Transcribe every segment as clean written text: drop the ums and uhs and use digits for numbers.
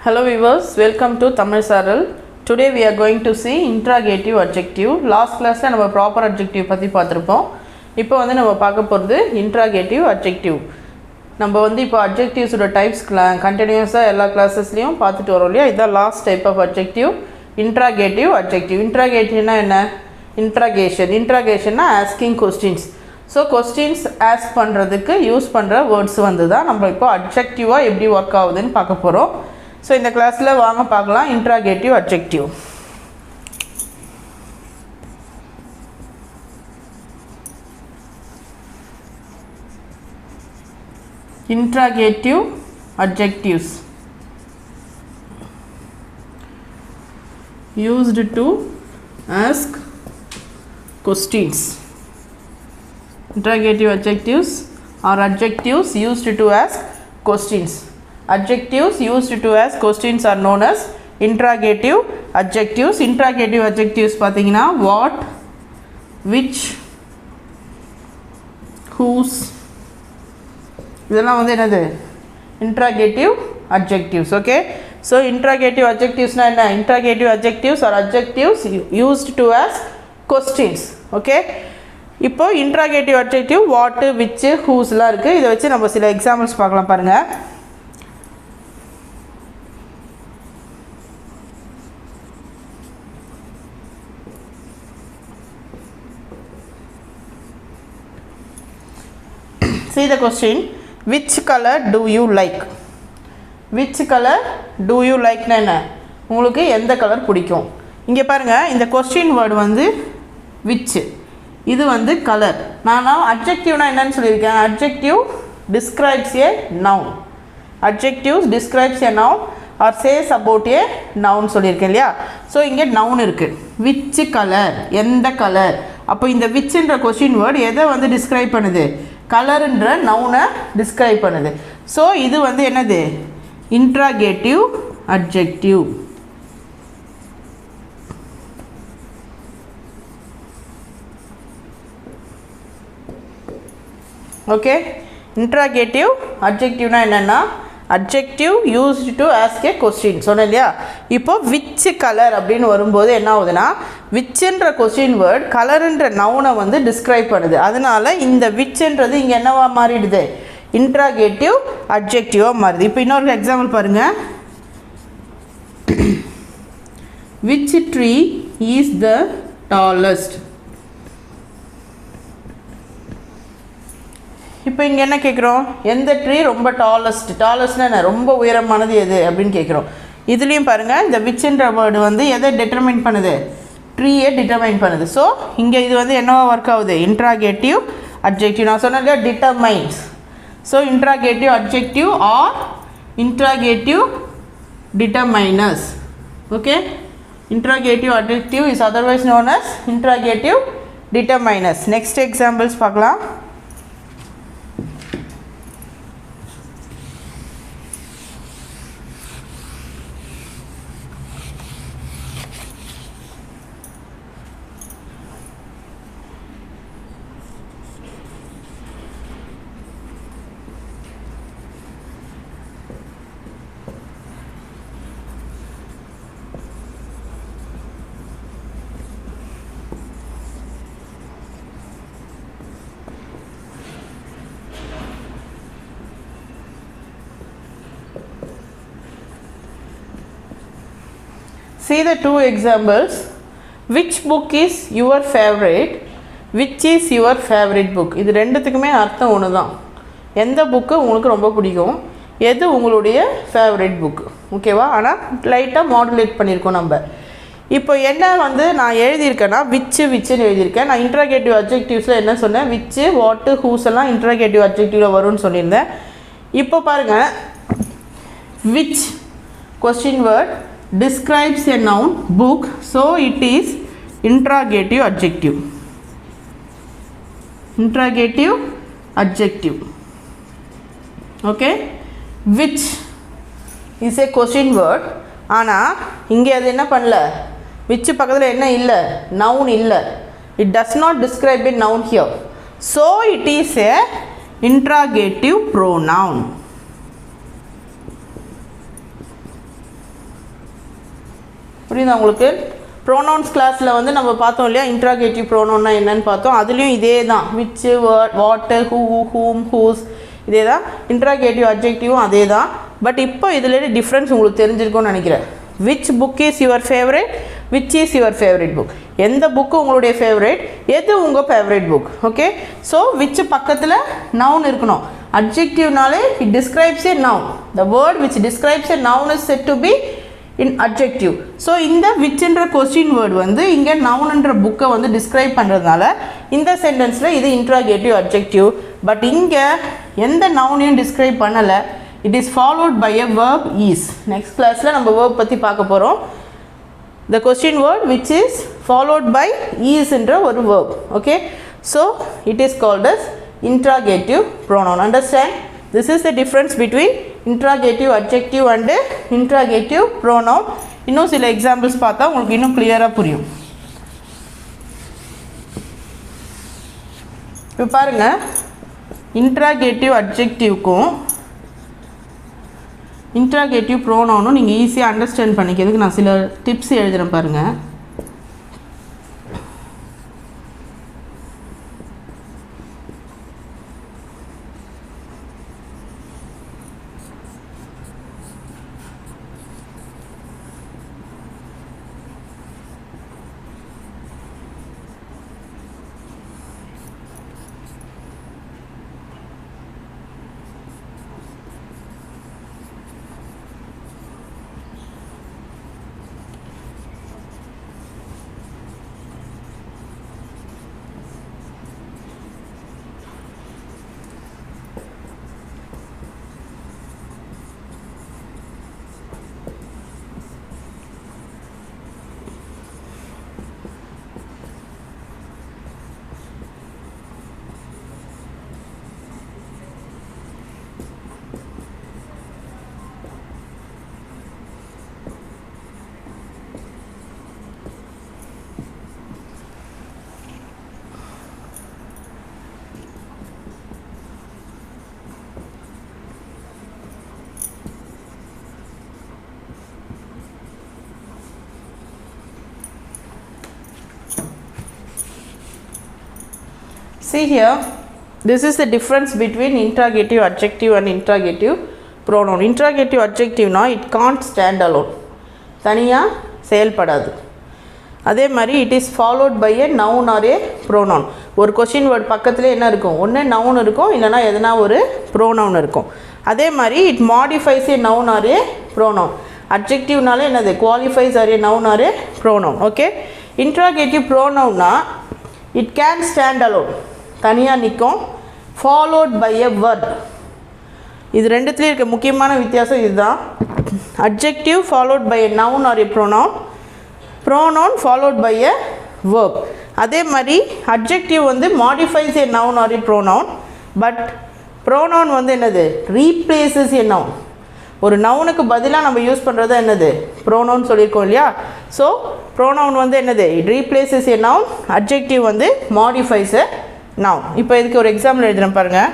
Hello viewers, welcome to Thamizh Saaral. Today we are going to see interrogative adjective. Last class la நம்ம proper adjective பத்தி பார்த்திருப்போம். இப்போ வந்து நம்ம பார்க்க போறது interrogative adjective. நம்ம வந்து இப்போ adjectives ஓட types continuously எல்லா கிளாसेसலயும் பார்த்துட்டு வரோம் இல்லையா? இதான் last type of adjective, interrogative adjective. Interrogative னா என்ன? Interrogation. Interrogation னா asking questions. So questions ask பண்றதுக்கு யூஸ் பண்ற words வந்து தான் நம்ம இப்போ adjective-ஆ எப்படி work ஆகுதுன்னு பார்க்க போறோம். So in the class la vaanga paakalam interrogative adjective. Interrogative adjectives used to ask questions. Interrogative adjectives are adjectives used to ask questions. Adjectives used to ask questions are known as interrogative adjectives. Interrogative adjectives pathina what, which, whose idella vandu enadhu interrogative adjectives. Okay, so interrogative adjectives na enna? Interrogative adjectives are adjectives used to ask questions. Okay, இப்போ interrogative adjective what, which, whose la irukku. இத வச்சு நம்ம சில examples பார்க்கலாம் பாருங்க. See the question, which color do you like? Which color do you like na enna? உங்களுக்கு எந்த colour பிடிக்கும்? இங்க பாருங்க, இந்த question word வந்து which, இது வந்து color. நான் adjective னா என்னன்னு சொல்லிருக்கேன்? Adjective describes a noun. Adjectives describes a noun or says about a noun சொல்லிருக்கேன் இல்லையா? So இங்க noun இருக்கு. Which color, எந்த கலர். அப்போ இந்த which என்ற question word எதை வந்து describe பண்ணுது? கலர் என்ற நவுனை டிஸ்கிரைப் பண்ணுது. ஸோ இது வந்து என்னது? Interrogative adjective. ஓகே, இன்ட்ராகேட்டிவ் அட்ஜெக்டிவ்னா என்னென்னா adjective used to ask A question சொன்னேன் இல்லையா? இப்போ விச் கலர் அப்படின்னு வரும்போது என்ன ஆகுதுன்னா விச்ன்ற கொஸ்டின் வேர்ட் கலர்ன்ற நவுனை வந்து டிஸ்கிரைப் பண்ணுது. அதனால இந்த விச்ன்றது இங்கே என்னவா மாறிடுது? இன்ட்ராகேட்டிவ் அட்ஜெக்டிவாக மாறுது. இப்போ இன்னொரு எக்ஸாம்பிள் பாருங்கள். Which tree is the tallest? இப்போ இங்கே என்ன கேட்குறோம்? எந்த ட்ரீ ரொம்ப டாலஸ்ட்னா என்ன? ரொம்ப உயரமானது எது அப்படின்னு கேட்குறோம். இதுலேயும் பாருங்கள், இந்த விச்ன்ற வேர்டு வந்து எதை டிட்டர்மைன் பண்ணுது? ட்ரீயை டிட்டர்மைன் பண்ணுது. ஸோ இங்கே இது வந்து என்னவா ஒர்க் ஆகுது? Interrogative adjective. நான் சொன்னேன் இல்லையா, determines. So interrogative adjective are interrogative determiners. Okay, interrogative adjective is otherwise known as interrogative determiners. Next examples பார்க்கலாம். See the two examples. Which book is your favorite? Which is your favorite book? இது ரெண்டுத்துக்குமே அர்த்தம் ஒன்று தான். எந்த book உங்களுக்கு ரொம்ப பிடிக்கும், எது உங்களுடைய ஃபேவரட் புக். ஓகேவா? ஆனால் லைட்டாக மாடுலேட் பண்ணியிருக்கோம் நம்ம. இப்போ என்ன வந்து நான் எழுதியிருக்கேன்னா விச்சுன்னு எழுதியிருக்கேன். நான் இன்ட்ராகேட்டிவ் அட்ஜெக்டிவ்ஸில் என்ன சொன்னேன்? விச்சு, வாட்டு, ஹூஸ் எல்லாம் இன்ட்ராகேட்டிவ் அட்ஜெக்டிவில் வரும்னு சொல்லியிருந்தேன். இப்போ பாருங்கள், which question word describes a noun, book, so it is interrogative adjective. Interrogative adjective. Okay, which is a question word. ஆனால் இங்கே அது என்ன பண்ணல? which பக்கத்தில் என்ன இல்லை? noun இல்லை. It does not describe a noun here. So it is a interrogative pronoun. புரியுதா உங்களுக்கு? ப்ரோனவுன்ஸ் கிளாஸில் வந்து நம்ம பார்த்தோம் இல்லையா, இன்ட்ராகேட்டிவ் ப்ரோனவுன்னா என்னன்னு பார்த்தோம். அதுலேயும் இதே தான், which, what, who, whom, whose, இதே தான். இன்ட்ராகேட்டிவ் அட்ஜெக்டிவும் அதே தான். பட் இப்போ இதில் டிஃப்ரென்ஸ் உங்களுக்கு தெரிஞ்சிருக்கும்னு நினைக்கிறேன். Which book is your favourite, which is your favourite book. எந்த புக்கு உங்களுடைய ஃபேவரேட், எது உங்கள் favourite book. Okay, so which பக்கத்தில் நவுன் இருக்கணும். அட்ஜெக்டிவ்னாலே it describes a noun. The word which describes a noun is said to be an adjective. So இந்த விச்ன்ற question word வந்து இங்கே நவுன்ன்ற புக்கை வந்து டிஸ்கிரைப் பண்ணுறதுனால இந்த சென்டென்ஸில் இது இன்ட்ராகேட்டிவ் அட்ஜெக்டிவ். பட் இங்கே எந்த நவுனையும் டிஸ்கிரைப் பண்ணலை. It is followed by a verb is. Next கிளாஸில் நம்ம verb பற்றி பார்க்க போகிறோம். the question word which is followed by is என்ற ஒரு verb. okay, so it is called as interrogative pronoun. Understand, this is the difference between interrogative adjective and interrogative pronoun. இன்னும் சில examples பார்த்தா உங்களுக்கு இன்னும் கிளியராக புரியும். இப்போ பாருங்கள், இன்ட்ராகேட்டிவ் அட்ஜெக்டிவ்க்கும் இன்ட்ராகேட்டிவ் ப்ரோனவுனும் நீங்கள் ஈஸியாக அண்டர்ஸ்டாண்ட் பண்ணிக்கிறதுக்கு நான் சில டிப்ஸ் எழுதுகிறேன் பாருங்கள். See here, this is the difference between interrogative adjective and interrogative pronoun. Interrogative adjective na it can't stand alone, தனியாக செயல்படாது. அதே மாதிரி it is followed by a noun or a pronoun. ஒரு கொஷின் வேர்ட் பக்கத்தில் என்ன இருக்கும், ஒன்று நவுன் இருக்கும், இல்லைனா எதனா ஒரு ப்ரோனவுன் இருக்கும். அதே மாதிரி it modifies a noun or a pronoun. அட்ஜெக்டிவ்னாலே என்னது, qualifies or a noun or a pronoun. Okay, interrogative pronounனா it can stand alone, தனியாக நிற்கும், ஃபாலோட் பை எ verb. இது ரெண்டுத்துலேயும் இருக்க முக்கியமான வித்தியாசம் இதுதான். Adjective followed by a noun or a pronoun, pronoun followed by a verb. அதே மாதிரி அட்ஜெக்டிவ் வந்து modifies a noun or a pronoun, but pronoun வந்து என்னது, ரீப்ளேசஸ் எ நவுன். ஒரு நவுனுக்கு பதிலாக நம்ம யூஸ் பண்ணுறது என்னது, ப்ரோனவுன் சொல்லியிருக்கோம் இல்லையா. ஸோ ப்ரோனவுன் வந்து என்னது, it replaces a noun. Adjective வந்து மாடிஃபைஸ் எ நவுன். இப்போ இதுக்கு ஒரு எக்ஸாம்பிள் எழுதுகிறேன் பாருங்கள்.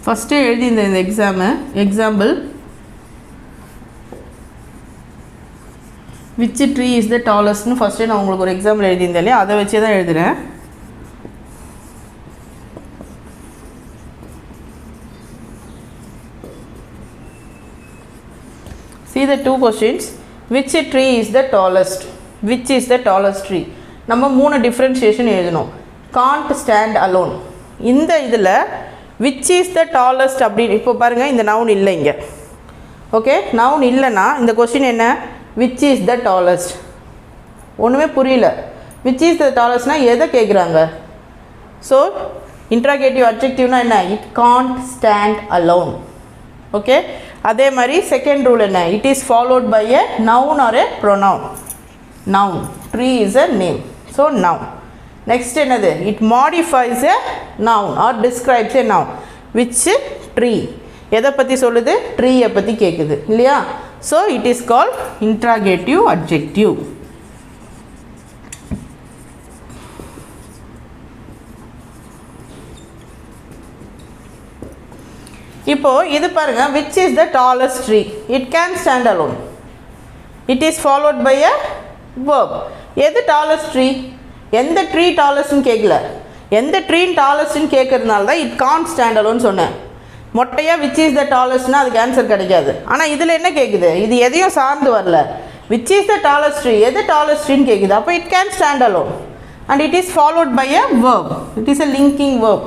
ஃபஸ்ட்டே எழுதி இந்த example which tree is the டாலஸ்ட்னு ஃபஸ்ட்டே நான் உங்களுக்கு ஒரு எக்ஸாம்பிள் எழுதியிருந்தேன் இல்லையா, அதை வச்சே தான் எழுதுகிறேன். See the two questions. Which tree is the tallest? Which is the tallest tree? நம்ம மூணு டிஃப்ரென்ஷியேஷன் எழுதணும். Can't stand alone. இந்த இதில் which is the tallest அப்படின்னு இப்போ பாருங்கள், இந்த நவுன் இல்லை இங்கே. ஓகே, நவுன் இல்லைன்னா இந்த கொஸ்டின் என்ன, which is the tallest. ஒன்றுமே புரியல. which is the tallestனா எதை கேட்குறாங்க. ஸோ இன்ட்ராகேட்டிவ் அட்ஜெக்டிவ்னா என்ன, it can't stand alone. Okay, அதே மாதிரி செகண்ட் ரூல் என்ன, it is followed by a noun or a pronoun. Noun, tree is a name, so noun. Next என்னது, it modifies a noun or describes a noun. Which tree, எதை பற்றி சொல்லுது, ட்ரீயை பற்றி கேட்குது இல்லையா. So it is called interrogative adjective. இப்போ இது பாருங்க, which is the tallest tree? It can stand alone. It is followed by a verb. எது tallest tree? எந்த tree tallest ன்னு கேட்கல, எந்த tree tallest ன்னு கேட்கறதுனால தான் it can't stand alone சொன்னேன். மொட்டையா which is the tallest னா அதுக்கு ஆன்சர் கிடைக்காது. ஆனால் இதில் என்ன கேட்குது, இது எதையும் சார்ந்து வரல, which is the tallest tree, எது tallest tree ன்னு கேட்குது. அப்போ it can stand alone and it is followed by a verb. It is a linking verb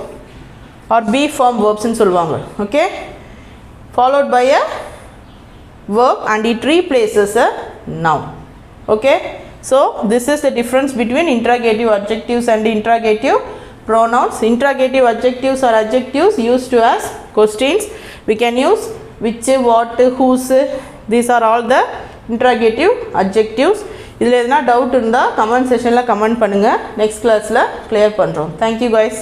or be form verbs ன்னு சொல்லுவாங்க. Okay, followed by a verb and it replaces a noun. Okay, so this is the difference between interrogative adjectives and interrogative pronouns. Interrogative adjectives are adjectives used to ask questions. We can use which, what, whose. These are all the interrogative adjectives. இதில் எதனா doubt இருந்தால் comment செஷனில் comment பண்ணுங்கள், next கிளாஸில் clear பண்ணுறோம். Thank you guys.